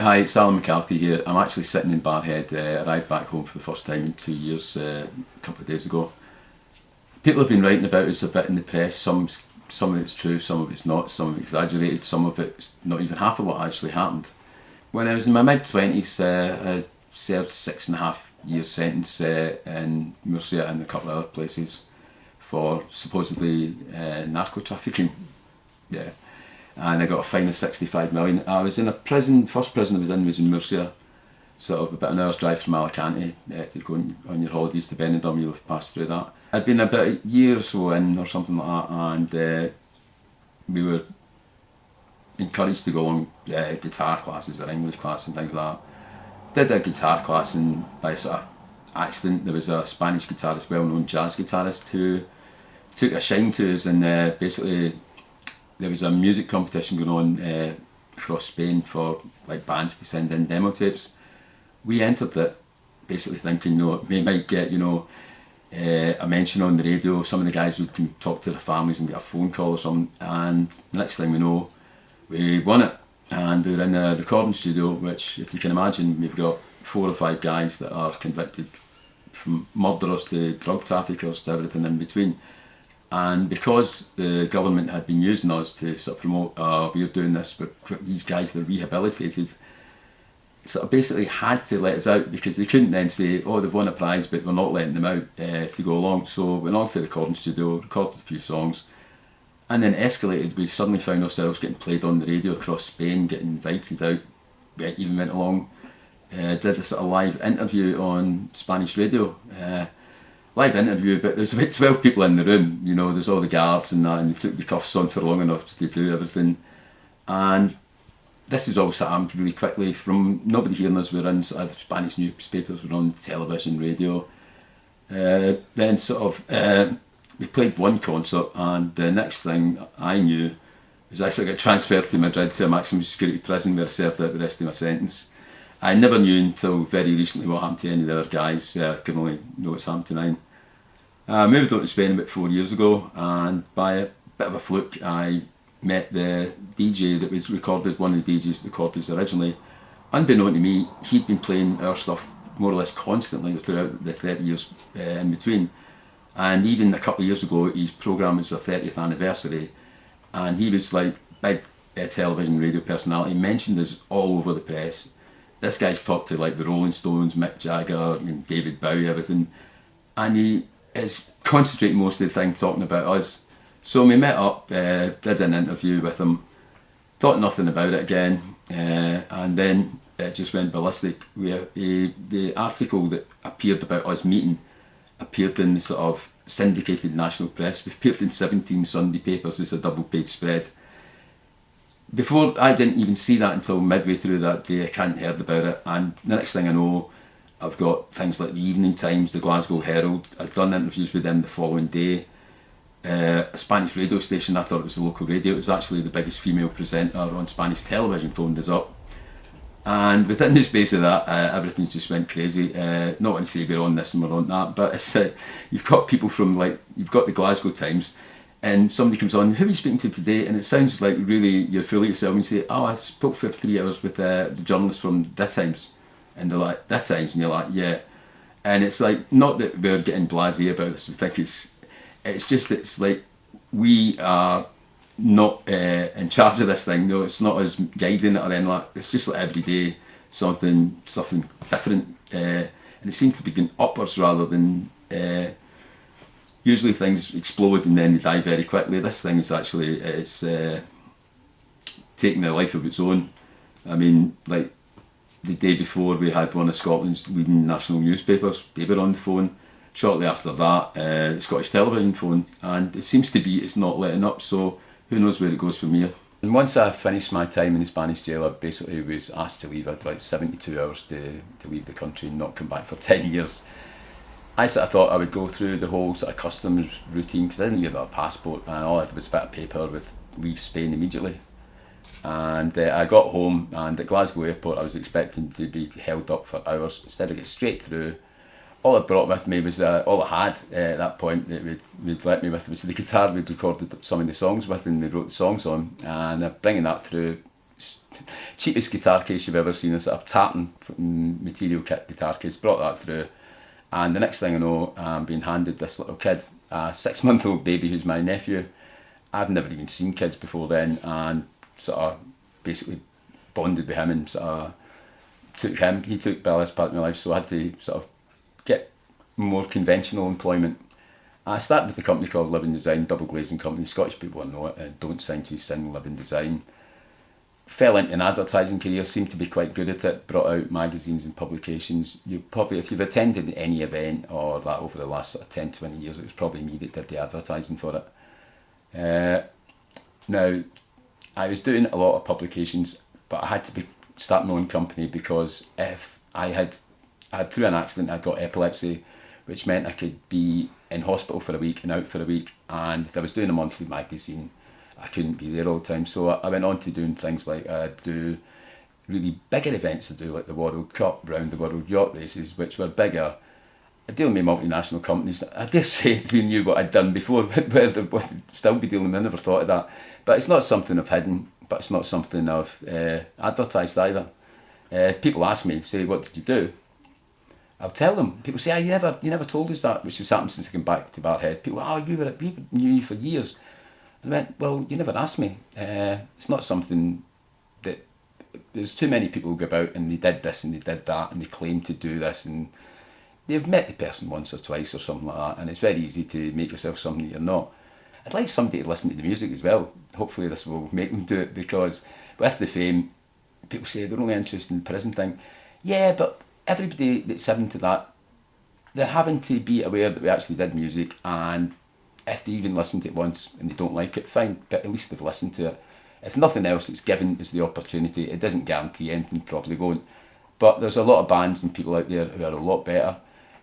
Hi, it's Allan McCarthy here. I'm actually sitting in Barhead. Arrived back home for the first time in 2 years a couple of days ago. People have been writing about us a bit in the press. Some of it's true, some of it's not, some of it's exaggerated, some of it's not even half of what actually happened. When I was in my mid-20s, I served 6.5 years sentence in Murcia and a couple of other places for supposedly narco trafficking. Yeah. And I got a fine of 65 million. I was in a prison, first prison I was in Murcia, sort of about an hour's drive from Alicante. To go on your holidays to Benidorm, you'll have passed through that. I'd been about a year or so in, or something like that, and we were encouraged to go on guitar classes or English class and things like that. Did a guitar class, and by sort of accident there was a Spanish guitarist, well-known jazz guitarist, who took a shine to us, and basically there was a music competition going on across Spain for like bands to send in demo tapes. We entered it, basically thinking, we might get a mention on the radio. Some of the guys would come talk to their families and get a phone call or something. And next thing we know, we won it, and we were in a recording studio, which, if you can imagine, we've got 4 or 5 guys that are convicted, from murderers to drug traffickers to everything in between. And because the government had been using us to sort of promote, we're doing this with these guys that are rehabilitated, sort of basically had to let us out, because they couldn't then say, oh, they've won a prize, but we're not letting them out to go along. So we went on to the recording studio, recorded a few songs, and then escalated. We suddenly found ourselves getting played on the radio across Spain, getting invited out. We even went along, did a sort of live interview on Spanish radio. Live interview, but there's about 12 people in the room, there's all the guards and that, and they took the cuffs on for long enough to do everything. And this is all sort of happened really quickly. From nobody hearing us, we're in sort of Spanish newspapers, we're on television, radio. Then we played one concert, and the next thing I knew was I actually got transferred to Madrid to a maximum security prison where I served out the rest of my sentence. I never knew until very recently what happened to any of the other guys. I can only know what's happened to 9. I moved on to Spain about 4 years ago, and by a bit of a fluke I met the DJ that was recorded, one of the DJs that recorded us originally. Unbeknown to me, he'd been playing our stuff more or less constantly throughout the 30 years in between. And even a couple of years ago, his programme was their 30th anniversary, and he was like big television radio personality, mentioned us all over the press. This guy's talked to like the Rolling Stones, Mick Jagger, and David Bowie, everything, and he is concentrating most of the time talking about us. So we met up, did an interview with him, thought nothing about it again, and then it just went ballistic. The article that appeared about us meeting appeared in the sort of syndicated national press. We appeared in 17 Sunday papers as a double-page spread. Before, I didn't even see that until midway through that day. I hadn't heard about it, and the next thing I know, I've got things like the Evening Times, the Glasgow Herald. I'd done interviews with them the following day. A Spanish radio station, I thought it was a local radio, it was actually the biggest female presenter on Spanish television, phoned us up. And within the space of that, everything just went crazy. Not to say we're on this and we're on that, but it's, you've got people from, you've got the Glasgow Times, and somebody comes on, who are you speaking to today? And it sounds like really you're full of yourself, and you say, oh, I spoke for 3 hours with the journalist from The Times. And they're like, The Times? And you're like, yeah. And it's like, not that we're getting blasé about this, we think it's just, it's like, we are not in charge of this thing. No, it's not us guiding it or anything like that. It's just like every day, something different. And it seems to be going upwards rather than... usually things explode and then they die very quickly. This thing is actually, it's taking a life of its own. I mean, like the day before we had one of Scotland's leading national newspapers, they were on the phone. Shortly after that, the Scottish television phone, and it seems to be it's not letting up, so who knows where it goes from here. And once I finished my time in the Spanish jail, I basically was asked to leave. I had like 72 hours to leave the country and not come back for 10 years. I sort of thought I would go through the whole sort of customs routine, because I didn't even have a passport, and all I had was a bit of paper with leave Spain immediately. And I got home, and at Glasgow airport I was expecting to be held up for hours. Instead I get straight through. All I brought with me was, all I had at that point that we'd let me with was the guitar we'd recorded some of the songs with and they wrote the songs on, and bringing that through cheapest guitar case you've ever seen, a sort of tartan material kit guitar case, brought that through, and the next thing I know, I'm being handed this little kid, a 6-month-old baby who's my nephew. I've never even seen kids before then, and sort of basically bonded with him and sort of he took Bill as part of my life, so I had to sort of get more conventional employment. I started with a company called Living Design, double glazing company. Scottish people will know it, don't sign to sing Living Design. Fell into an advertising career, seemed to be quite good at it, brought out magazines and publications. You probably, if you've attended any event or that over the last sort of 10, 20 years, it was probably me that did the advertising for it. Now, I was doing a lot of publications, but I had to start my own company because if I had through an accident, I'd got epilepsy, which meant I could be in hospital for a week and out for a week, and if I was doing a monthly magazine, I couldn't be there all the time. So I went on to doing things like do really bigger events, I do like the World Cup, round the world yacht races, which were bigger. I deal with multinational companies. I dare say they knew what I'd done before, whether they would still be dealing with me. I never thought of that. But it's not something I've hidden, but it's not something I've advertised either. If people ask me, say, what did you do? I'll tell them. People say, you never told us that, which has happened since I came back to Barhead. People, we knew you for years. And I went, well, you never asked me. It's not something that, there's too many people who go about and they did this and they did that and they claim to do this, and they've met the person once or twice or something like that, and it's very easy to make yourself something that you're not. I'd like somebody to listen to the music as well. Hopefully this will make them do it, because with the fame, people say they're only interested in the prison thing. Yeah, but everybody that's into that, they're having to be aware that we actually did music, and if they even listen to it once and they don't like it, fine, but at least they've listened to it. If nothing else, it's given us the opportunity. It doesn't guarantee anything, probably won't. But there's a lot of bands and people out there who are a lot better,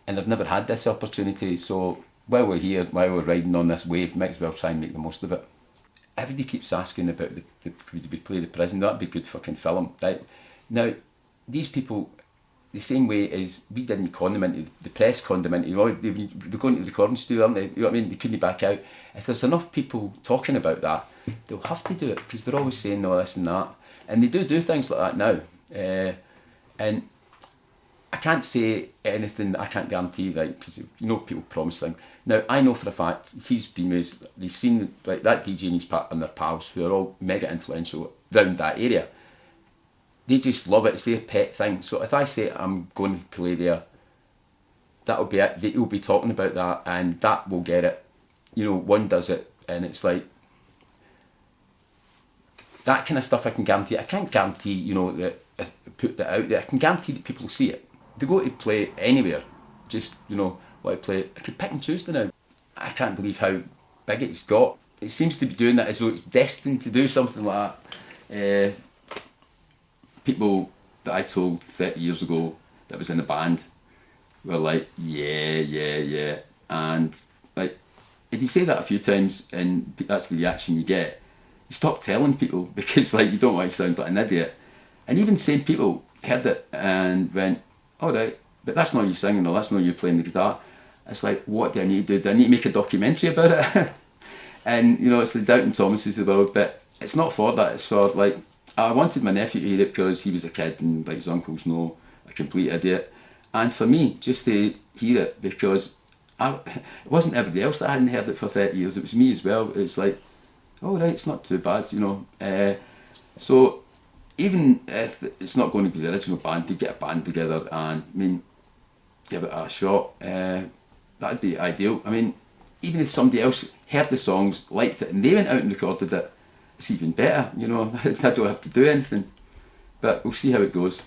and they've never had this opportunity. So while we're here, while we're riding on this wave, might as well try and make the most of it. Everybody keeps asking about would we play the prison? That'd be a good fucking film, right? Now, these people, the same way as we didn't con them into, the press conned them into, they're going to the recording studio, aren't they? You know what I mean? They couldn't back out. If there's enough people talking about that, they'll have to do it, because they're always saying all this and that. And they do things like that now. And I can't say anything that I can't guarantee, right? Because people promise things. Now, I know for a fact he's been with, they've seen like that DJ and his and their pals, who are all mega influential around that area. They just love it. It's their pet thing. So if I say I'm going to play there, that'll be it. They'll be talking about that, and that will get it. One does it, and it's like that kind of stuff I can guarantee. I can't guarantee, that I put that out there. I can guarantee that people see it. They go to play anywhere, just, what I play. I could pick and choose now. I can't believe how big it's got. It seems to be doing that as though it's destined to do something like that. People that I told 30 years ago that was in a band were like, yeah. And like, if you say that a few times and that's the reaction you get, you stop telling people, because like you don't want to sound like an idiot. And even same people heard it and went, all right, but that's not you singing, or that's not you playing the guitar. It's like, what do I need to do? Do I need to make a documentary about it? And it's the Doubting Thomases of the world, but it's not for that. It's for like, I wanted my nephew to hear it because he was a kid and like his uncles know, a complete idiot. And for me, just to hear it, because it wasn't everybody else that hadn't heard it for 30 years, it was me as well. It's like, oh right, it's not too bad, So even if it's not going to be the original band, to get a band together and give it a shot, that'd be ideal. Even if somebody else heard the songs, liked it, and they went out and recorded it, it's even better, I don't have to do anything. But we'll see how it goes.